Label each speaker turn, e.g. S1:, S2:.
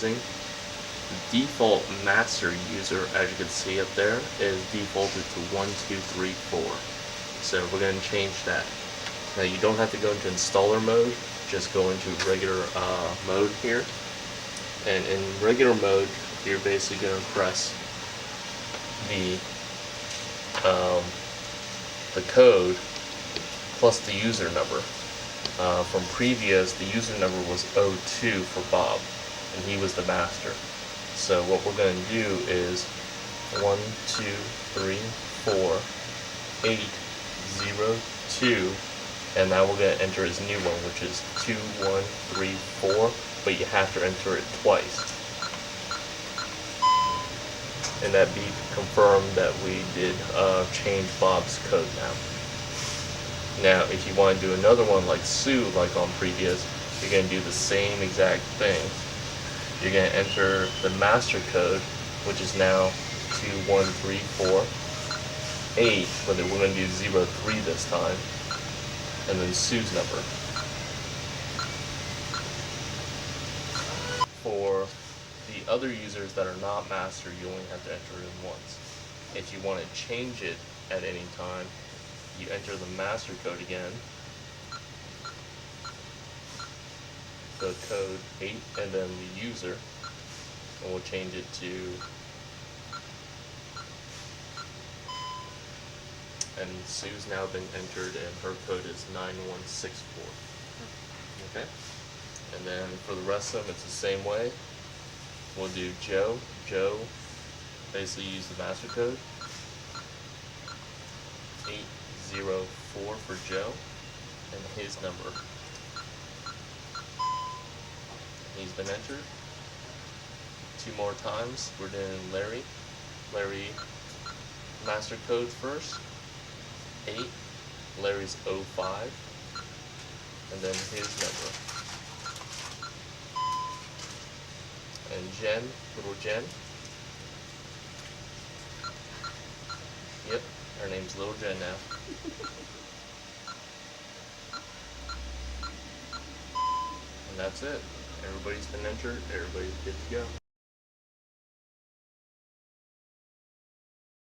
S1: using. The default master user, as you can see up there, is defaulted to 1234. So we're going to change that. Now you don't have to go into installer mode, just go into regular mode here. And in regular mode, you're basically going to press the code plus the user number. From previous, the user number was 02 for Bob, and he was the master. So what we're going to do is 1, 2, 3, 4, 8, 0, 2, and now we're going to enter his new one, which is 2, 1, 3, 4, but you have to enter it twice. And that beep confirmed that we did change Bob's code now. Now, if you want to do another one like Sue, like on previous, you're going to do the same exact thing. You're going to enter the master code, which is now 2, 1, 3, 4, 8, but we're going to do 0, 3 this time, and then Sue's number. For the other users that are not master, you only have to enter it once. If you want to change it at any time, you enter the master code again, the code 8, and then the user, and we'll change it to, and Sue's now been entered and her code is 9164. Okay? And then for the rest of them, it's the same way. We'll do Joe. Joe, basically use the master code. 804 for Joe, and his number. He's been entered. 2 more times. We're doing Larry. Larry, master code first. 8. Larry's 05, and then his number. And Jen, little Jen. Yep, her name's Little Jen now. And that's it. Everybody's been entered, everybody's good to go.